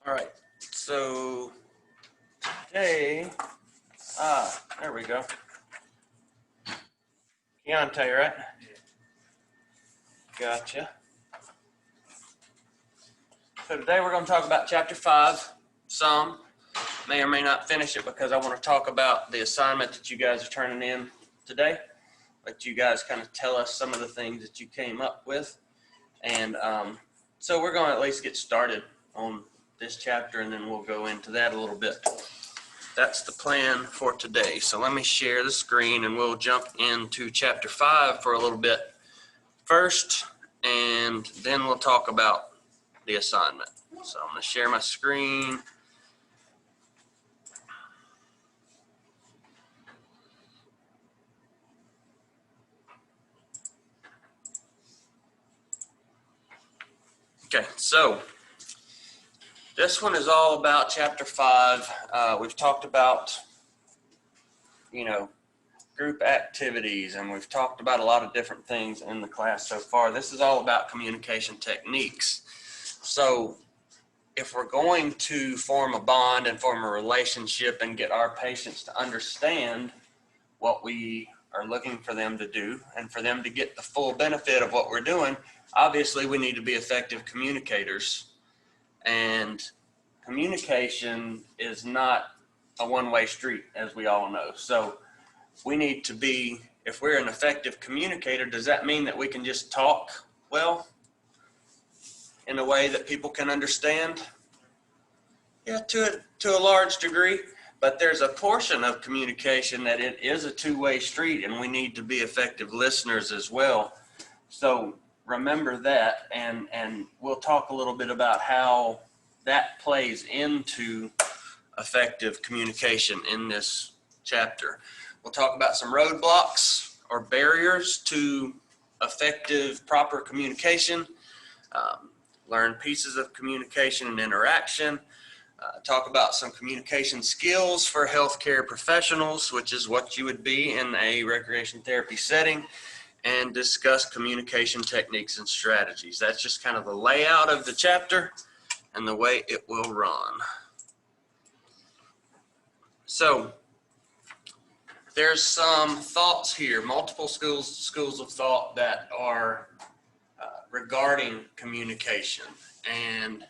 All right, so today, there we go. Keontae, right? Gotcha. So today we're going to talk about chapter 5, some. May or may not finish it because I want to talk about the assignment that you guys are turning in today. Let you guys kind of tell us some of the things that you came up with. And so we're going to at least get started on this chapter, and then we'll go into that a little bit. That's the plan for today. So let me share the screen and we'll jump into chapter 5 for a little bit first, and then we'll talk about the assignment. So I'm going to share my screen. Okay, so this one is all about chapter 5. We've talked about, group activities, and we've talked about a lot of different things in the class so far. This is all about communication techniques. So if we're going to form a bond and form a relationship and get our patients to understand what we are looking for them to do and for them to get the full benefit of what we're doing, obviously we need to be effective communicators. And communication is not a one-way street, as we all know. So we need to be, if we're an effective communicator, does that mean that we can just talk well in a way that people can understand? Yeah, to a large degree, but there's a portion of communication that it is a two-way street, and we need to be effective listeners as well. So remember that, and we'll talk a little bit about how that plays into effective communication in this chapter. We'll talk about some roadblocks or barriers to effective, proper communication, learn pieces of communication and interaction, talk about some communication skills for healthcare professionals, which is what you would be in a recreation therapy setting, and discuss communication techniques and strategies. That's just kind of the layout of the chapter and the way it will run. So there's some thoughts here, multiple schools of thought that are regarding communication. And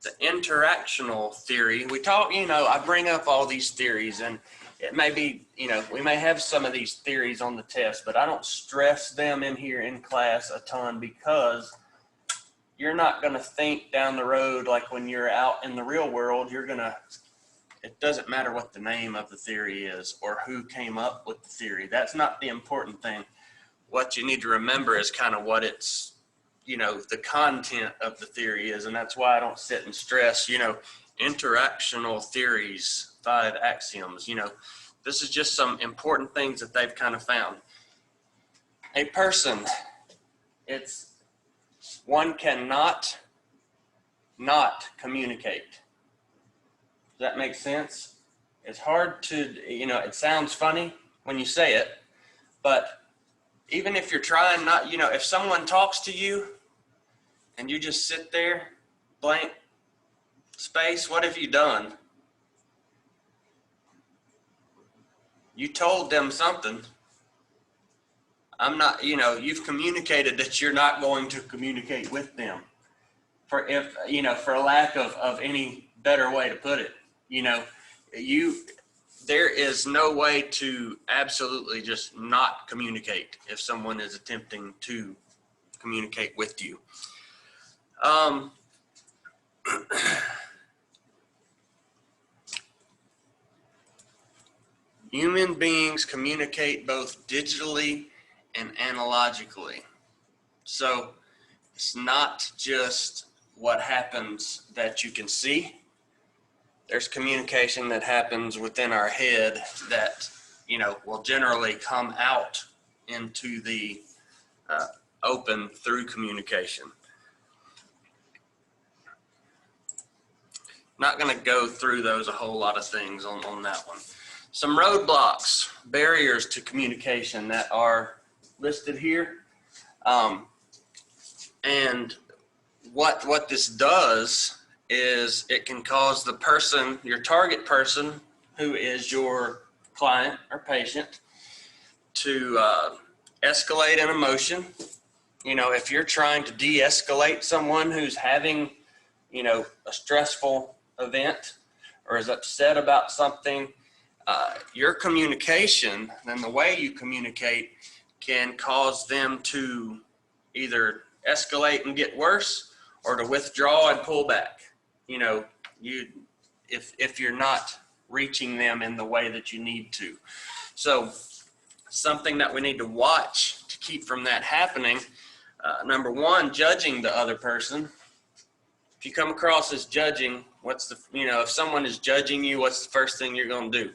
the interactional theory, we talk, I bring up all these theories, and it may be, we may have some of these theories on the test, but I don't stress them in here in class a ton because you're not going to think down the road, like when you're out in the real world, it doesn't matter what the name of the theory is or who came up with the theory. That's not the important thing. What you need to remember is kind of what it's, the content of the theory is. And that's why I don't sit and stress, interactional theories, 5 axioms. This is just some important things that they've kind of found. A person, one cannot not communicate. Does that make sense? It's hard to, it sounds funny when you say it, but even if you're trying not, if someone talks to you and you just sit there, blank space, what have you done? You told them something. You've communicated that you're not going to communicate with them for lack of any better way to put it. There is no way to absolutely just not communicate if someone is attempting to communicate with you. Human beings communicate both digitally and analogically. So it's not just what happens that you can see. There's communication that happens within our head that, will generally come out into the open through communication. Not going to go through those a whole lot of things on that one. Some roadblocks, barriers to communication that are listed here. And what this does is it can cause the person, your target person, who is your client or patient, to escalate an emotion. You know, if you're trying to de-escalate someone who's having, you know, a stressful event or is upset about something, your communication and the way you communicate can cause them to either escalate and get worse or to withdraw and pull back. You know, if you're not reaching them in the way that you need to. So something that we need to watch to keep from that happening, number one, judging the other person. If you come across as judging, if someone is judging you, what's the first thing you're going to do?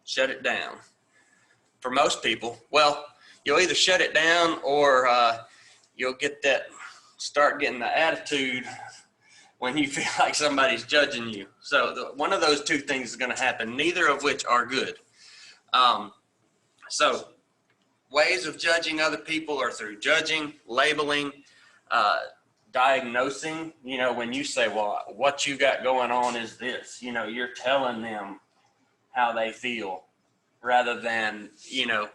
Shut it down. For most people, well, you'll either shut it down or you'll start getting the attitude when you feel like somebody's judging you. So one of those two things is going to happen, neither of which are good. So ways of judging other people are through judging, labeling, diagnosing. You know, when you say, well, what you got going on is this, you know, you're telling them how they feel rather than, you know,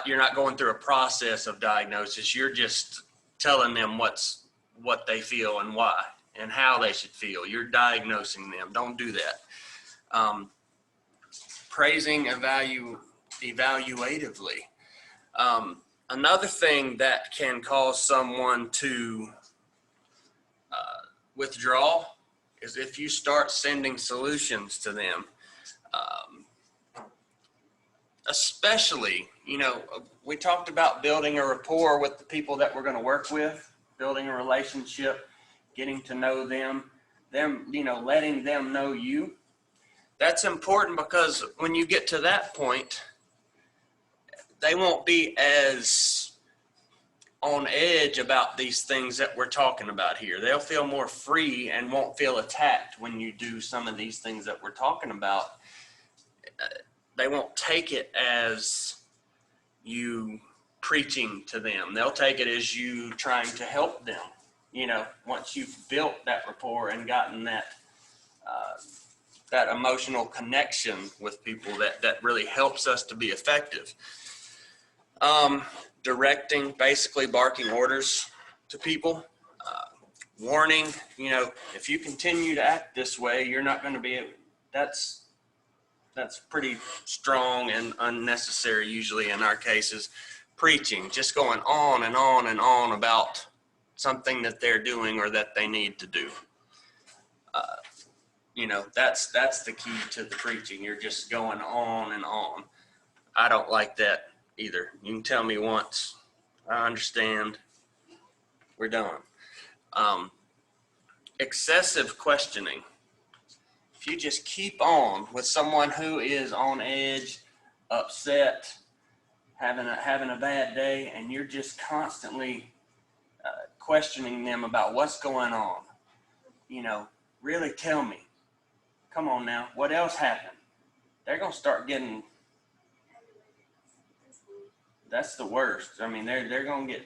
you're not going through a process of diagnosis. You're just telling them what they feel and why and how they should feel. You're diagnosing them. Don't do that. Praising evaluatively. Another thing that can cause someone to withdraw is if you start sending solutions to them. Especially, you know, we talked about building a rapport with the people that we're going to work with, building a relationship, getting to know them, you know, letting them know you. That's important because when you get to that point, they won't be as on edge about these things that we're talking about here. They'll feel more free and won't feel attacked when you do some of these things that we're talking about. They won't take it as you preaching to them. They'll take it as you trying to help them. You know, once you've built that rapport and gotten that emotional connection with people, that really helps us to be effective. Directing, basically barking orders to people. Warning, you know, if you continue to act this way, you're not going to be able, that's pretty strong and unnecessary usually in our cases. Preaching, just going on and on and on about something that they're doing or that they need to do. You know, that's the key to the preaching. You're just going on and on. I don't like that either. You can tell me once, I understand, we're done. Excessive questioning. If you just keep on with someone who is on edge, upset, having a bad day, and you're just constantly questioning them about what's going on, you know, really tell me, come on now, what else happened? They're going to start getting, that's the worst. I mean, they're going to get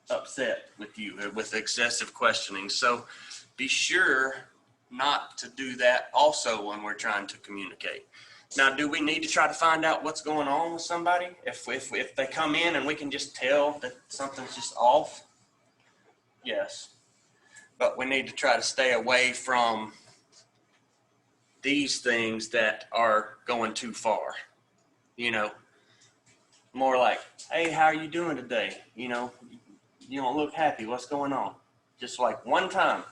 upset with you with excessive questioning. So be sure not to do that also when we're trying to communicate. Now, do we need to try to find out what's going on with somebody? If they come in and we can just tell that something's just off? Yes. But we need to try to stay away from these things that are going too far. You know, more like, hey, how are you doing today? You know, you don't look happy. What's going on? Just like one time.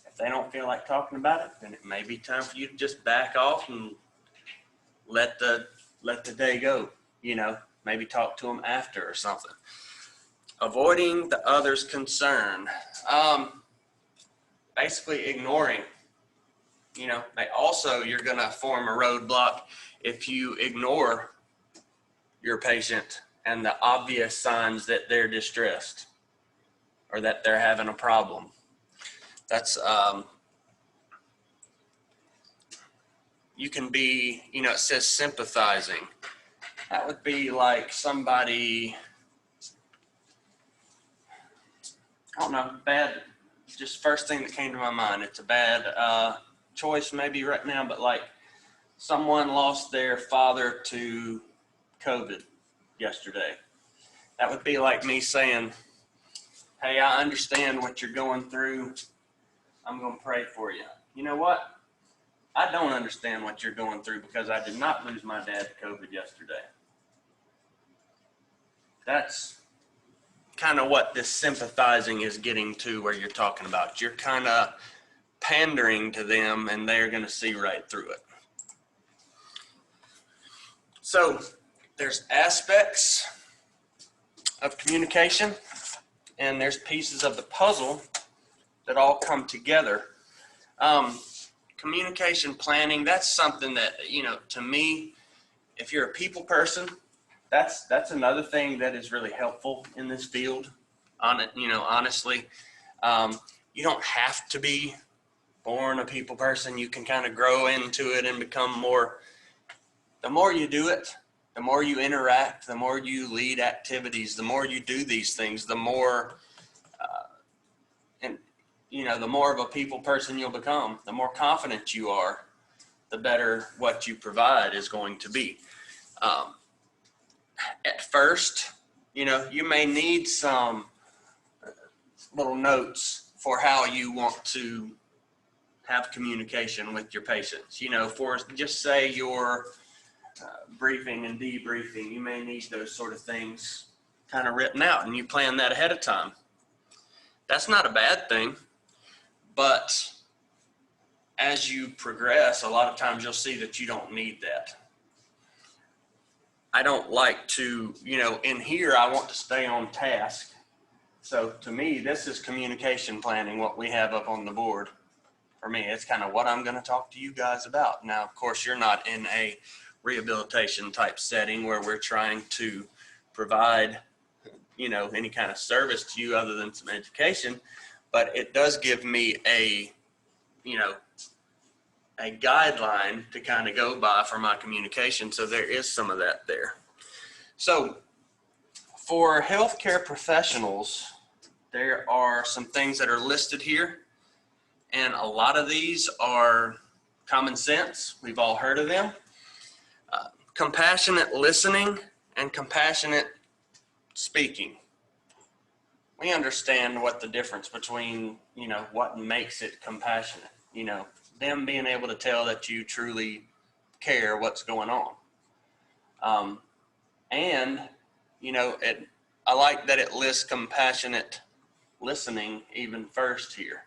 If they don't feel like talking about it, then it may be time for you to just back off and let the day go. You know, maybe talk to them after or something. Avoiding the other's concern. Basically ignoring. You know, you're going to form a roadblock if you ignore your patient and the obvious signs that they're distressed or that they're having a problem. That's, you can be, you know, it says sympathizing. That would be like somebody, I don't know, just first thing that came to my mind. It's a bad choice maybe right now, but like someone lost their father to COVID yesterday. That would be like me saying, hey, I understand what you're going through. I'm going to pray for you. You know what? I don't understand what you're going through because I did not lose my dad to COVID yesterday. That's kind of what this sympathizing is getting to, where you're talking about. You're kind of pandering to them and they're going to see right through it. So there's aspects of communication and there's pieces of the puzzle that all come together. Communication planning, that's something that, you know, to me, if you're a people person, that's another thing that is really helpful in this field. Honestly, you don't have to be born a people person. You can kind of grow into it and become more. The more you do it, the more you interact, the more you lead activities, the more you do these things, the more, the more of a people person you'll become. The more confident you are, the better what you provide is going to be. At first, you may need some little notes for how you want to have communication with your patients. For just say your briefing and debriefing, you may need those sort of things kind of written out, and you plan that ahead of time. That's not a bad thing, but as you progress, a lot of times you'll see that you don't need that. I don't like to, in here, I want to stay on task. So to me, this is communication planning, what we have up on the board. For me, it's kind of what I'm going to talk to you guys about. Now, of course, you're not in a rehabilitation type setting where we're trying to provide, any kind of service to you other than some education, but it does give me a guideline to kind of go by for my communication. So there is some of that there. So for healthcare professionals, there are some things that are listed here, and a lot of these are common sense. We've all heard of them. Compassionate listening and compassionate speaking. We understand what the difference between, what makes it compassionate, them being able to tell that you truly care what's going on. I like that it lists compassionate listening even first here.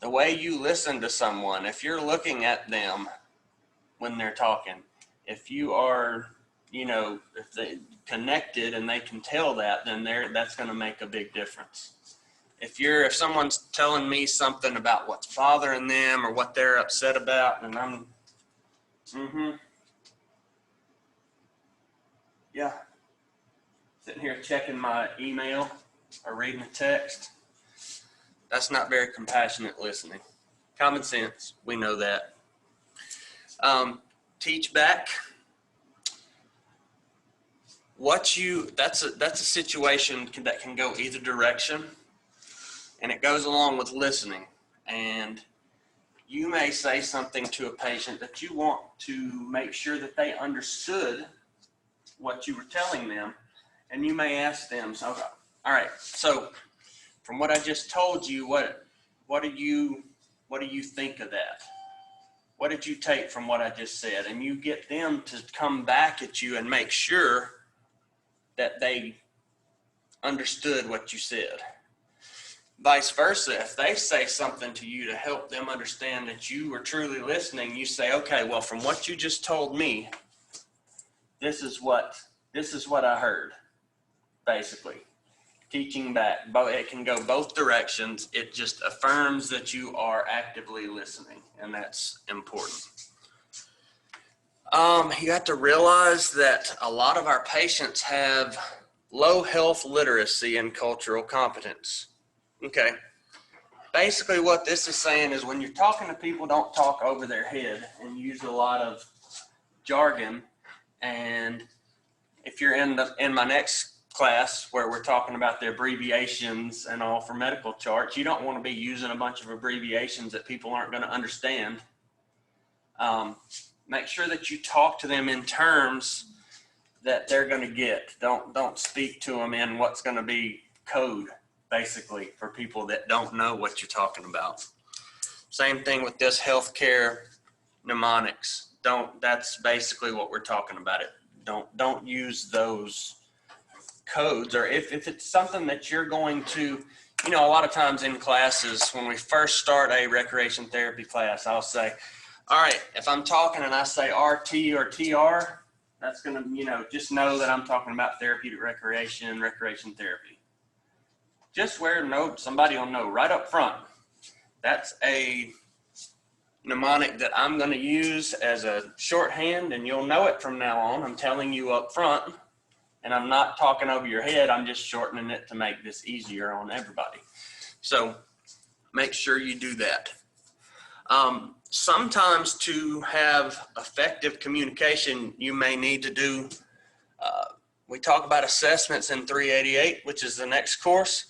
The way you listen to someone, if you're looking at them when they're talking, if you are, if they connected and they can tell that, then that's going to make a big difference. If someone's telling me something about what's bothering them or what they're upset about, and I'm, yeah, sitting here checking my email or reading a text, that's not very compassionate listening. Common sense, we know that. Teach back. That's a situation that can go either direction, and it goes along with listening. And you may say something to a patient that you want to make sure that they understood what you were telling them, and you may ask them, so, all right, so from what I just told you, what do you think of that? What did you take from what I just said? And you get them to come back at you and make sure that they understood what you said. Vice versa, if they say something to you to help them understand that you were truly listening, you say, okay, well, from what you just told me, this is what I heard, basically. Teaching back, it can go both directions. It just affirms that you are actively listening, and that's important. You have to realize that a lot of our patients have low health literacy and cultural competence. Okay. Basically what this is saying is when you're talking to people, don't talk over their head and use a lot of jargon. And if you're in my next class where we're talking about the abbreviations and all for medical charts. You don't want to be using a bunch of abbreviations that people aren't going to understand. Make sure that you talk to them in terms that they're going to get. Don't speak to them in what's going to be code, basically, for people that don't know what you're talking about. Same thing with this healthcare mnemonics. That's basically what we're talking about. Don't use those codes, or if it's something that you're going to, a lot of times in classes, when we first start a recreation therapy class, I'll say, all right, if I'm talking and I say RT or TR, that's going to, just know that I'm talking about therapeutic recreation therapy. Just somebody will know right up front. That's a mnemonic that I'm going to use as a shorthand, and you'll know it from now on. I'm telling you up front, and I'm not talking over your head. I'm just shortening it to make this easier on everybody. So make sure you do that. Sometimes to have effective communication, you may need to do, we talk about assessments in 388, which is the next course.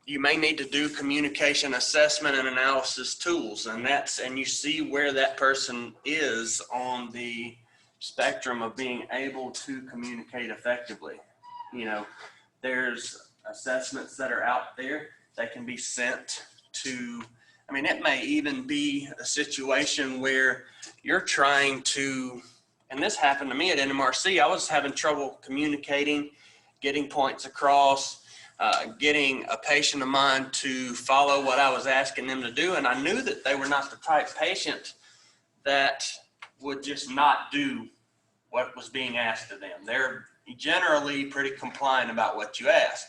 You may need to do communication assessment and analysis tools, and you see where that person is on the spectrum of being able to communicate effectively. There's assessments that are out there that can be sent to, it may even be a situation where you're trying to, and this happened to me at NMRC, I was having trouble communicating, getting points across, getting a patient of mine to follow what I was asking them to do. And I knew that they were not the type patient that would just not do what was being asked of them. They're generally pretty compliant about what you ask.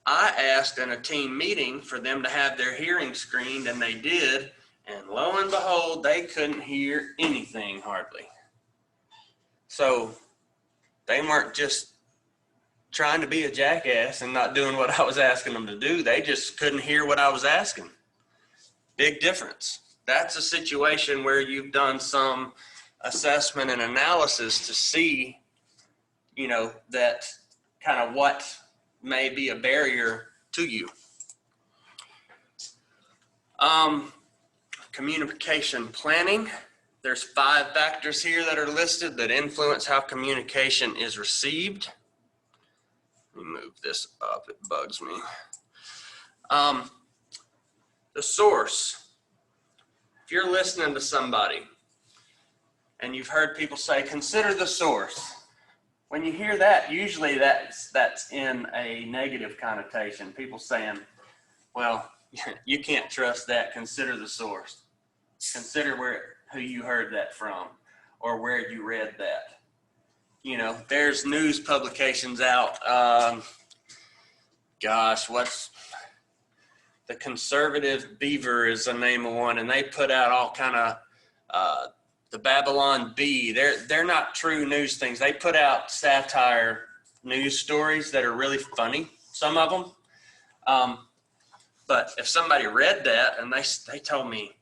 I asked in a team meeting for them to have their hearing screened, and they did. And lo and behold, they couldn't hear anything hardly. So they weren't just trying to be a jackass and not doing what I was asking them to do. They just couldn't hear what I was asking. Big difference. That's a situation where you've done some assessment and analysis to see, that kind of what may be a barrier to you. Communication planning. There's 5 factors here that are listed that influence how communication is received. Let me move this up, it bugs me. The source. If you're listening to somebody and you've heard people say, consider the source. When you hear that, usually that's in a negative connotation. People saying, well, you can't trust that, consider the source. Consider who you heard that from or where you read that. There's news publications out. What's the Conservative Beaver is the name of one, and they put out all kind of the Babylon Bee. They're not true news things. They put out satire news stories that are really funny, some of them. But if somebody read that and they told me,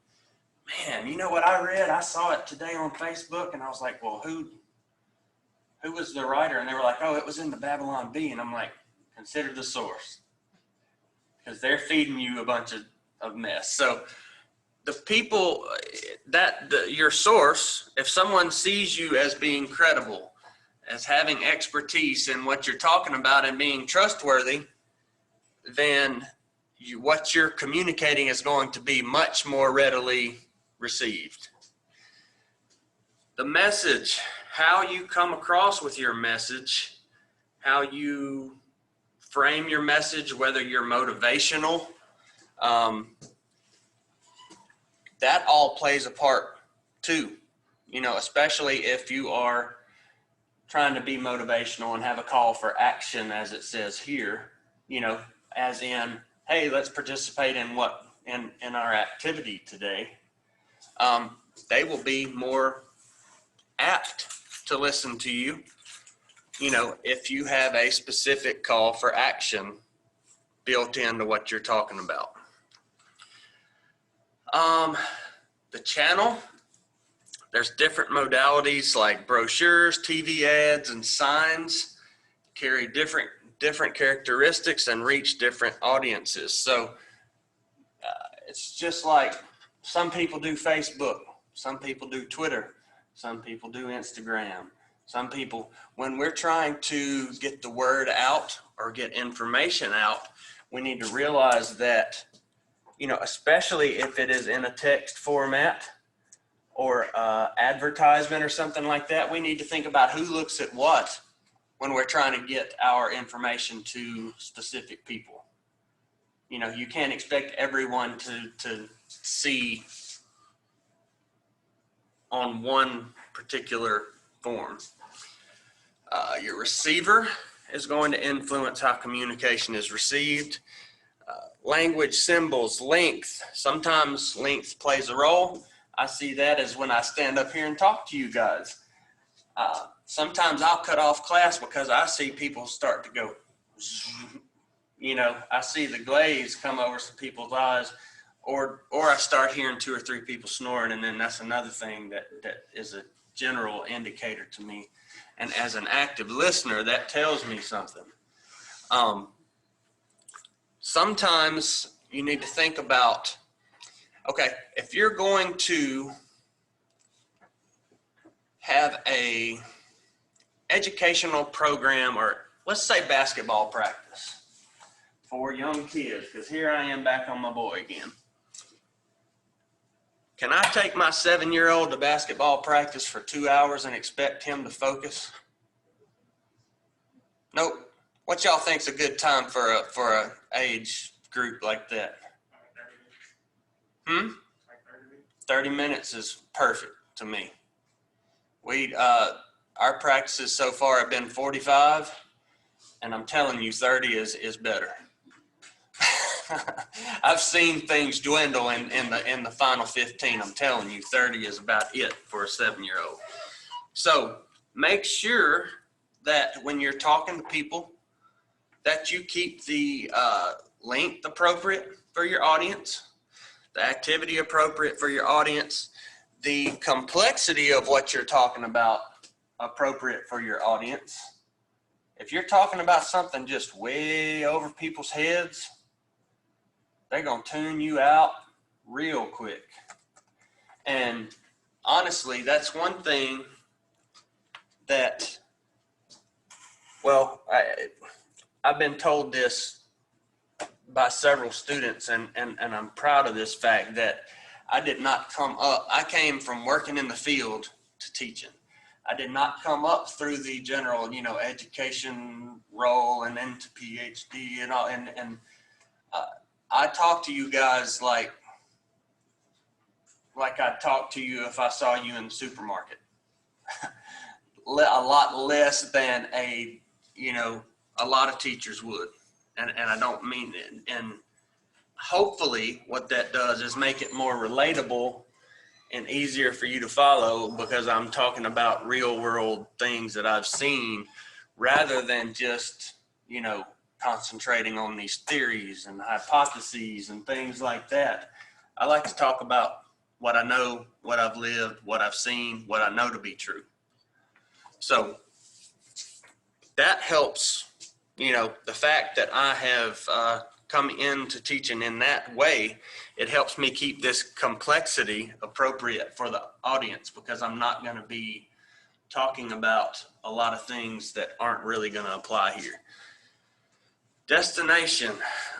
man, you know what I read? I saw it today on Facebook, and I was like, well, who was the writer? And they were like, oh, it was in the Babylon Bee. And I'm like, consider the source, because they're feeding you a bunch of mess. So the people your source, if someone sees you as being credible, as having expertise in what you're talking about and being trustworthy, then what you're communicating is going to be much more readily received. The message, how you come across with your message, how you frame your message, whether you're motivational, that all plays a part too, especially if you are trying to be motivational and have a call for action, as it says here, as in, hey, let's participate in in our activity today. They will be more apt to listen to you, if you have a specific call for action built into what you're talking about. There's different modalities like brochures, TV ads, and signs carry different characteristics and reach different audiences. So it's just like some people do Facebook, some people do Twitter, some people do Instagram. Some people, when we're trying to get the word out or get information out, we need to realize that, you know, especially if it is in a text format or advertisement or something like that, we need to think about who looks at what when we're trying to get our information to specific people. You know, you can't expect everyone to see on one particular form. Your receiver is going to influence how communication is received. Language, symbols, length. Sometimes length plays a role. I see that as when I stand up here and talk to you guys. Sometimes I'll cut off class because I see people start to go, you know, I see the glaze come over some people's eyes, or I start hearing 2 or 3 people snoring, and then that's another thing that is a general indicator to me. And as an active listener, that tells me something. Sometimes you need to think about, okay, if you're going to have a educational program, or let's say basketball practice for young kids, because here I am back on my boy again. Can I take my 7-year-old to basketball practice for 2 hours and expect him to focus? Nope. What y'all think's a good time for a age group like that? 30 minutes is perfect to me. Our practices so far have been 45, and I'm telling you 30 is better. I've seen things dwindle in the final 15. I'm telling you, 30 is about it for a 7-year-old. So make sure that when you're talking to people, that you keep the length appropriate for your audience, the activity appropriate for your audience, the complexity of what you're talking about appropriate for your audience. If you're talking about something just way over people's heads, they're going to tune you out real quick. And honestly, that's one thing that, well, I've been told this by several students, and I'm proud of this fact that I did not come up. I came from working in the field to teaching. I did not come up through the general, you know, education role and into PhD and all. And I talk to you guys like I'd talk to you if I saw you in the supermarket. A lot less than a lot of teachers would. And I don't mean it. And hopefully what that does is make it more relatable and easier for you to follow, because I'm talking about real world things that I've seen rather than just, you know, concentrating on these theories and hypotheses and things like that. I like to talk about what I know, what I've lived, what I've seen, what I know to be true. So that helps, you know, the fact that I have come into teaching in that way, it helps me keep this complexity appropriate for the audience, because I'm not going to be talking about a lot of things that aren't really going to apply here. Destination,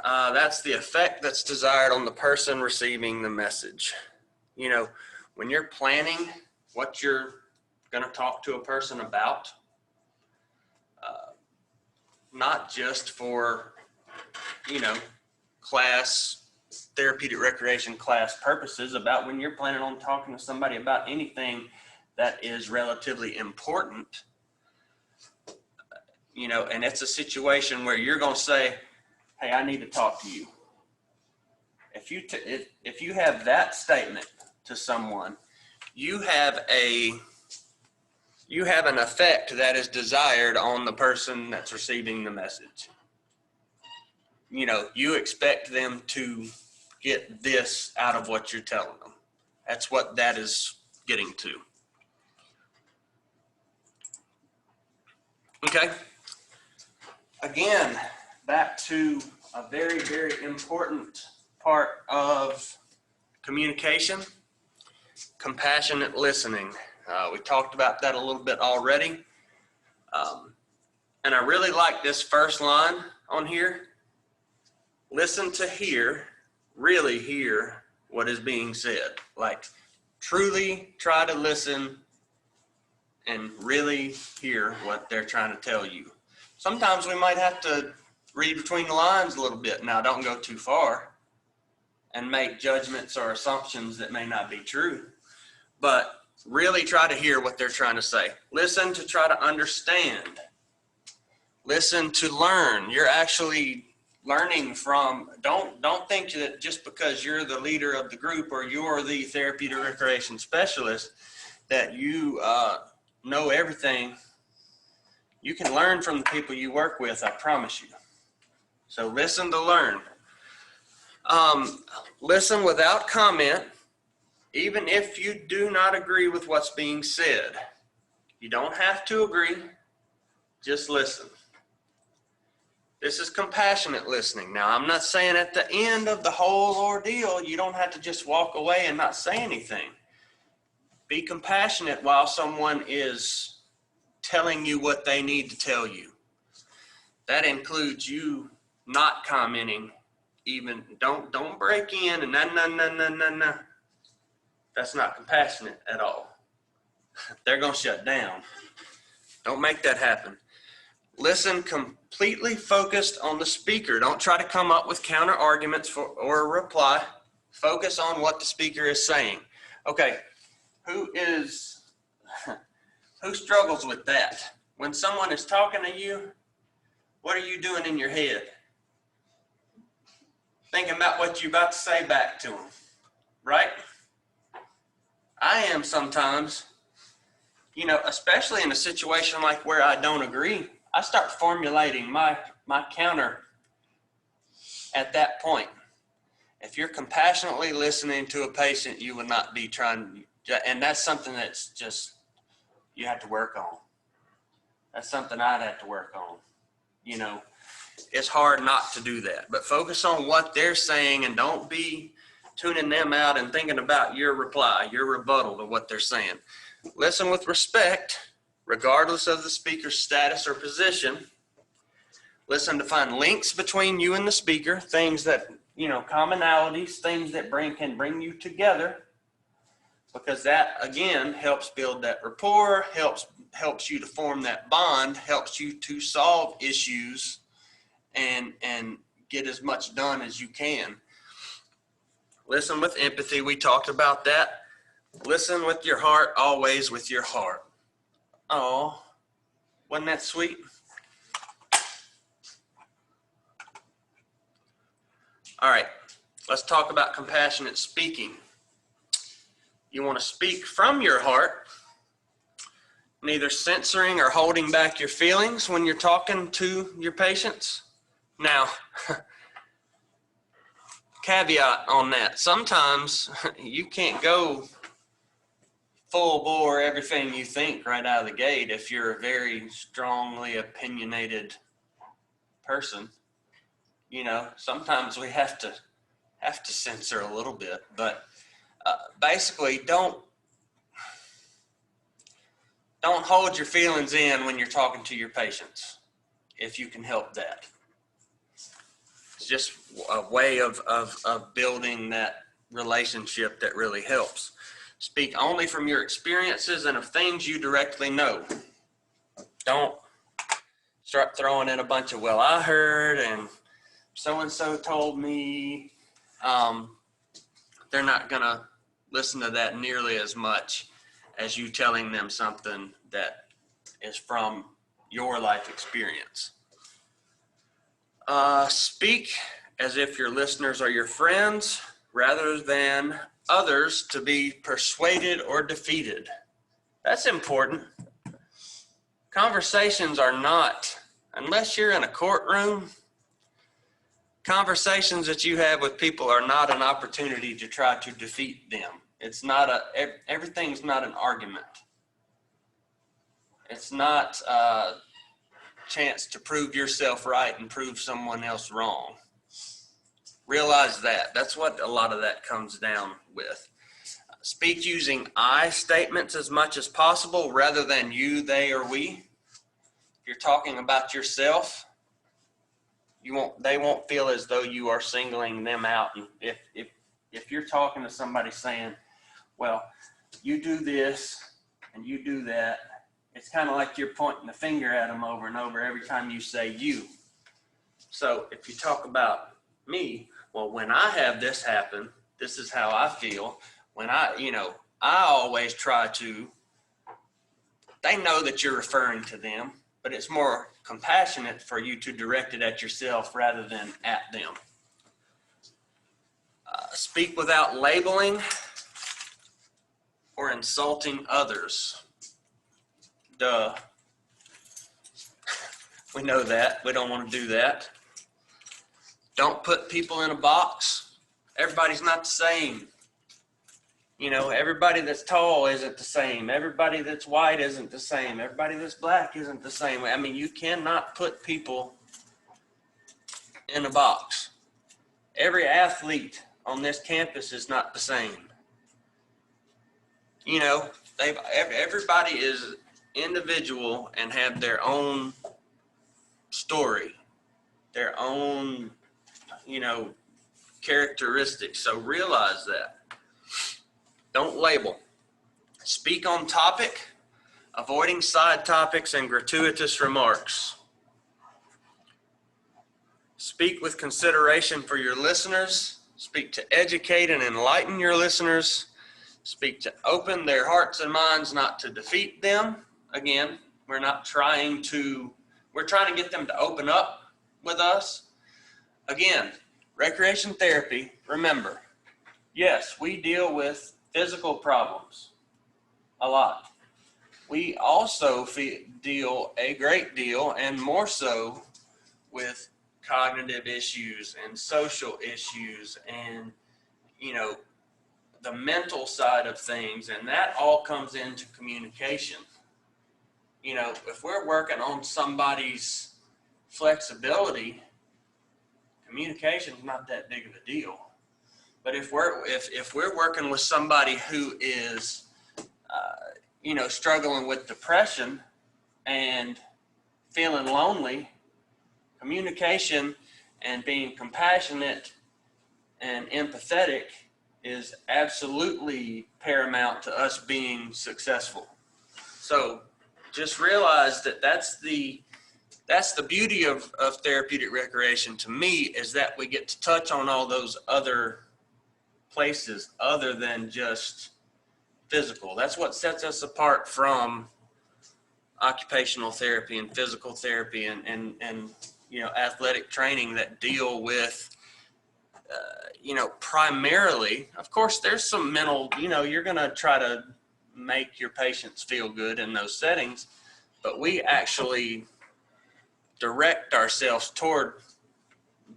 that's the effect that's desired on the person receiving the message. You know, when you're planning what you're going to talk to a person about, not just for, you know, class, therapeutic recreation class purposes, about when you're planning on talking to somebody about anything that is relatively important, you know, and it's a situation where you're going to say, hey, I need to talk to you. If you have that statement to someone, you have an effect that is desired on the person that's receiving the message. You know, you expect them to get this out of what you're telling them. That's what that is getting to. Okay. Again, back to a very, very important part of communication, compassionate listening. We talked about that a little bit already. And I really like this first line on here. Listen to hear, really hear what is being said. Like, truly try to listen and really hear what they're trying to tell you. Sometimes we might have to read between the lines a little bit. Now, don't go too far and make judgments or assumptions that may not be true, but really try to hear what they're trying to say. Listen to try to understand. Listen to learn. You're actually learning from, don't think that just because you're the leader of the group or you're the therapy to recreation specialist that you know everything. You can learn from the people you work with, I promise you. So listen to learn. Listen without comment, even if you do not agree with what's being said. You don't have to agree, just listen. This is compassionate listening. Now, I'm not saying at the end of the whole ordeal, you don't have to just walk away and not say anything. Be compassionate while someone is telling you what they need to tell you. That includes you not commenting, even don't break in and no. That's not compassionate at all. They're going to shut down. Don't make that happen. Listen completely focused on the speaker. Don't try to come up with counter arguments or a reply. Focus on what the speaker is saying. Okay, who struggles with that? When someone is talking to you, what are you doing in your head? Thinking about what you're about to say back to them, right? I am sometimes, especially in a situation like where I don't agree, I start formulating my counter at that point. If you're compassionately listening to a patient, you would not be trying, and that's something that's just, you have to work on. That's something I'd have to work on. It's hard not to do that, but focus on what they're saying and don't be tuning them out and thinking about your reply, your rebuttal to what they're saying. Listen with respect, regardless of the speaker's status or position. Listen to find links between you and the speaker, things that, commonalities, things that can bring you together, because that, again, helps build that rapport, helps you to form that bond, helps you to solve issues and get as much done as you can. Listen with empathy. We talked about that. Listen with your heart, always with your heart. Oh, wasn't that sweet? All right, let's talk about compassionate speaking. You want to speak from your heart, neither censoring or holding back your feelings when you're talking to your patients. Now, caveat on that. Sometimes you can't go full bore everything you think right out of the gate if you're a very strongly opinionated person. Sometimes we have to censor a little bit, but basically don't hold your feelings in when you're talking to your patients, if you can help that. It's just a way of building that relationship that really helps. Speak only from your experiences and of things you directly know. Don't start throwing in a bunch of, well, I heard and so-and-so told me. They're not going to listen to that nearly as much as you telling them something that is from your life experience. Speak as if your listeners are your friends rather than others to be persuaded or defeated. That's important. Conversations are not, unless you're in a courtroom, conversations that you have with people are not an opportunity to try to defeat them. Everything's not an argument. It's not chance to prove yourself right and prove someone else wrong. Realize that. That's what a lot of that comes down with. Speak using I statements as much as possible rather than you, they, or we. If you're talking about yourself, they won't feel as though you are singling them out. And if you're talking to somebody saying, well, you do this and you do that, it's kind of like you're pointing the finger at them over and over every time you say you. So if you talk about me, well, when I have this happen, this is how I feel. When I always try to, they know that you're referring to them, but it's more compassionate for you to direct it at yourself rather than at them. Speak without labeling or insulting others. Duh. We know that. We don't want to do that. Don't put people in a box. Everybody's not the same. Everybody that's tall isn't the same. Everybody that's white isn't the same. Everybody that's black isn't the same. I mean, you cannot put people in a box. Every athlete on this campus is not the same. Everybody is individual and have their own story, their own, characteristics. So realize that. Don't label. Speak on topic, avoiding side topics and gratuitous remarks. Speak with consideration for your listeners. Speak to educate and enlighten your listeners. Speak to open their hearts and minds, not to defeat them. Again, we're trying to get them to open up with us. Again, recreation therapy, remember, yes, we deal with physical problems a lot. We also deal a great deal and more so with cognitive issues and social issues and, the mental side of things. And that all comes into communication. If we're working on somebody's flexibility, communication is not that big of a deal. But if we're working with somebody who is, struggling with depression and feeling lonely, communication and being compassionate and empathetic is absolutely paramount to us being successful. So just realize that that's the beauty of therapeutic recreation to me, is that we get to touch on all those other places other than just physical. That's what sets us apart from occupational therapy and physical therapy and athletic training that deal with primarily, of course, there's some mental, you're going to try to make your patients feel good in those settings, but we actually direct ourselves toward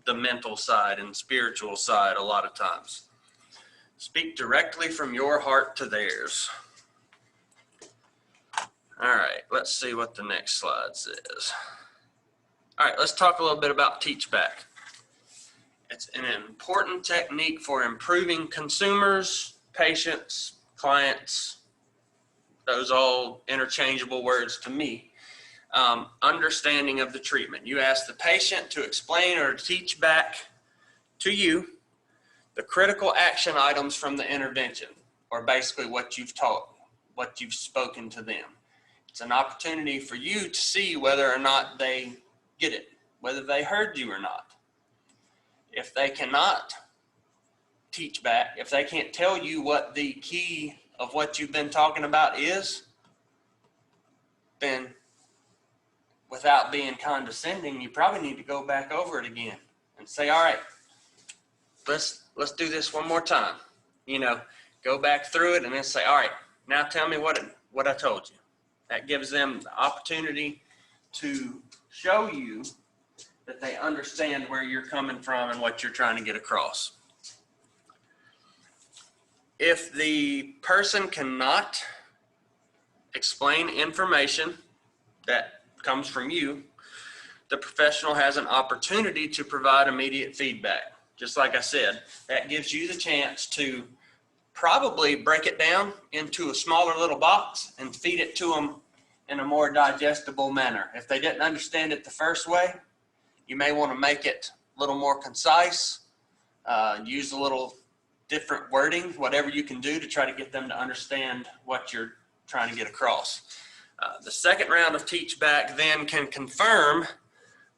the mental side and spiritual side a lot of times. Speak directly from your heart to theirs. All right, let's see what the next slide says. All right, let's talk a little bit about teach back. It's an important technique for improving consumers, patients, clients, those all interchangeable words to me. Understanding of the treatment. You ask the patient to explain or teach back to you the critical action items from the intervention, or basically what you've taught, what you've spoken to them. It's an opportunity for you to see whether or not they get it, whether they heard you or not. If they cannot teach back, if they can't tell you what the key of what you've been talking about is, then without being condescending, you probably need to go back over it again and say, all right, let's do this one more time. Go back through it and then say, all right, now tell me what I told you. That gives them the opportunity to show you that they understand where you're coming from and what you're trying to get across. If the person cannot explain information that comes from you, the professional has an opportunity to provide immediate feedback. Just like I said, that gives you the chance to probably break it down into a smaller little box and feed it to them in a more digestible manner. If they didn't understand it the first way, you may want to make it a little more concise, use a little different wording, whatever you can do to try to get them to understand what you're trying to get across. The second round of teach back then can confirm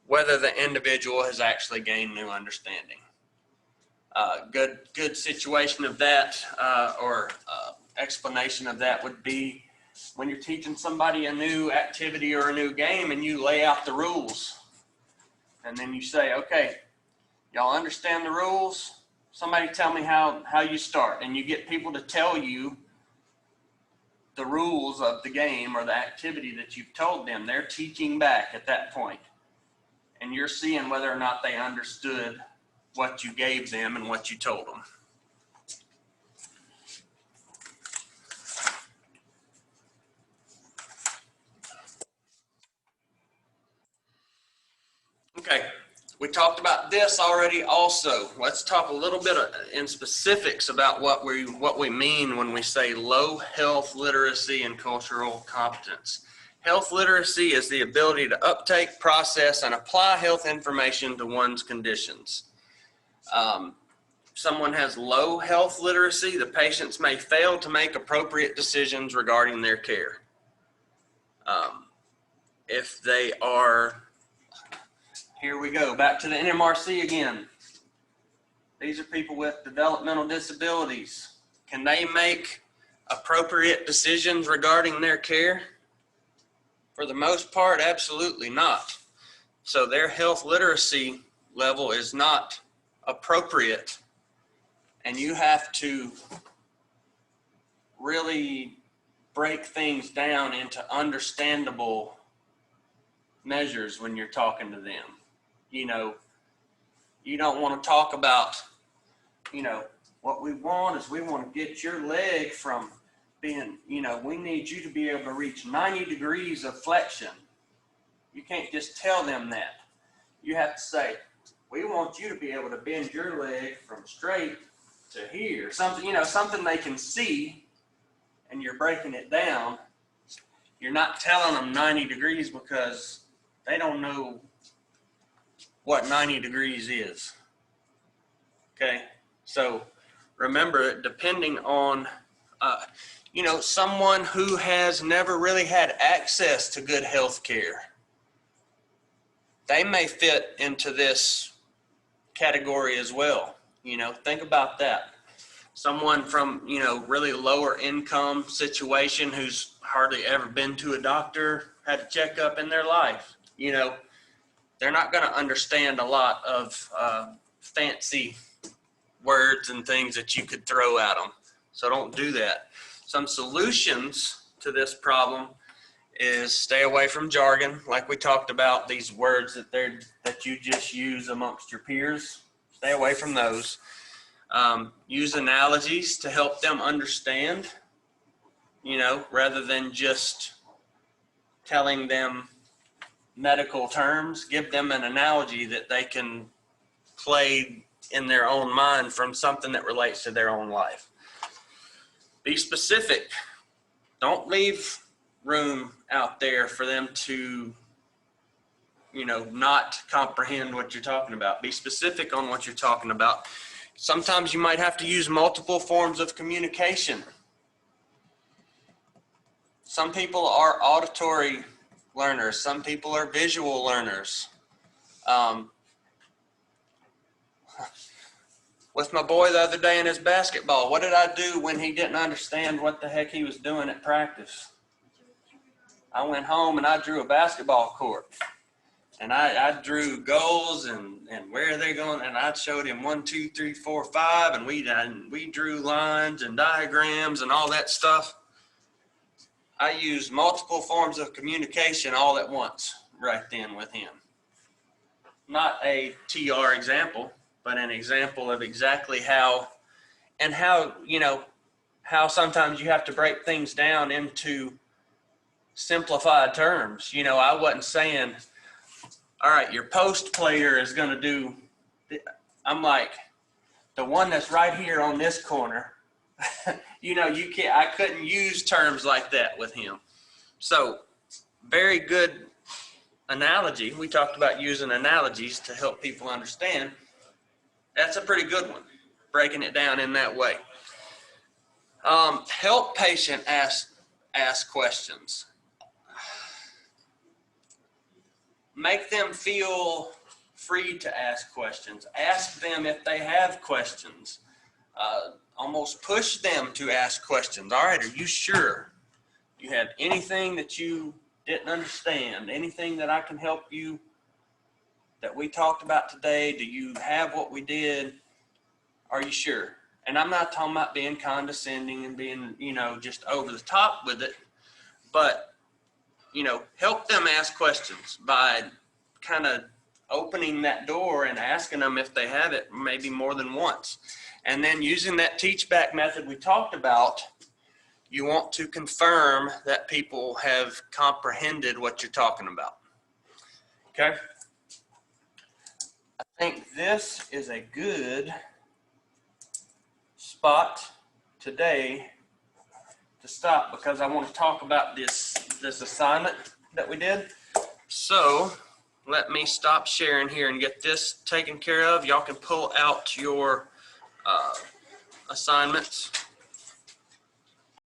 whether the individual has actually gained new understanding. Good situation of that or explanation of that would be when you're teaching somebody a new activity or a new game and you lay out the rules. And then you say, okay, y'all understand the rules? Somebody tell me how you start. And you get people to tell you the rules of the game or the activity that you've told them. They're teaching back at that point. And you're seeing whether or not they understood what you gave them and what you told them. Okay, we talked about this already also. Let's talk a little bit in specifics about what we mean when we say low health literacy and cultural competence. Health literacy is the ability to uptake, process, and apply health information to one's conditions. Someone has low health literacy, the patients may fail to make appropriate decisions regarding their care. If they are, here we go, back to the NMRC again. These are people with developmental disabilities. Can they make appropriate decisions regarding their care? For the most part, absolutely not. So their health literacy level is not appropriate, and you have to really break things down into understandable measures when you're talking to them. You know, you don't want to talk about, you know, what we want is we want to get your leg from being, you know, we need you to be able to reach 90 degrees of flexion. You can't just tell them that. You have to say, we want you to be able to bend your leg from straight to here. Something, you know, something they can see, and you're breaking it down. You're not telling them 90 degrees because they don't know what 90 degrees is. Okay, so remember, depending on, you know, someone who has never really had access to good health care, they may fit into this category as well. You know, think about that. Someone from, you know, really lower income situation who's hardly ever been to a doctor, had a checkup in their life, you know, they're not going to understand a lot of fancy words and things that you could throw at them. So don't do that. Some solutions to this problem is stay away from jargon, like we talked about, these words that you just use amongst your peers. Stay away from those. Use analogies to help them understand, you know, rather than just telling them medical terms. Give them an analogy that they can play in their own mind from something that relates to their own life. Be specific. Don't leave room out there for them to, you know, not comprehend what you're talking about. Be specific on what you're talking about. Sometimes you might have to use multiple forms of communication. Some people are auditory learners. Some people are visual learners. With my boy the other day in his basketball, what did I do when he didn't understand what the heck he was doing at practice? I went home and I drew a basketball court. And I drew goals and where they're going, and I showed him 1, 2, 3, 4, 5, and we drew lines and diagrams and all that stuff. I used multiple forms of communication all at once right then with him. Not a TR example, but an example of exactly how, you know, how sometimes you have to break things down into simplified terms. You know, I wasn't saying all right, your post player is going to do, I'm like, the one that's right here on this corner, you know, I couldn't use terms like that with him. So very good analogy. We talked about using analogies to help people understand. That's a pretty good one, breaking it down in that way. Help patient ask questions. Make them feel free to ask questions. Ask them if they have questions. Almost push them to ask questions. All right, are you sure you have anything that you didn't understand? Anything that I can help you that we talked about today? Do you have what we did? Are you sure? And I'm not talking about being condescending and being, you know, just over the top with it, but, you know, help them ask questions by kind of opening that door and asking them if they have it maybe more than once. And then using that teach back method we talked about, you want to confirm that people have comprehended what you're talking about. Okay? I think this is a good spot today to stop because I want to talk about this assignment that we did. So let me stop sharing here and get this taken care of. Y'all can pull out your assignments.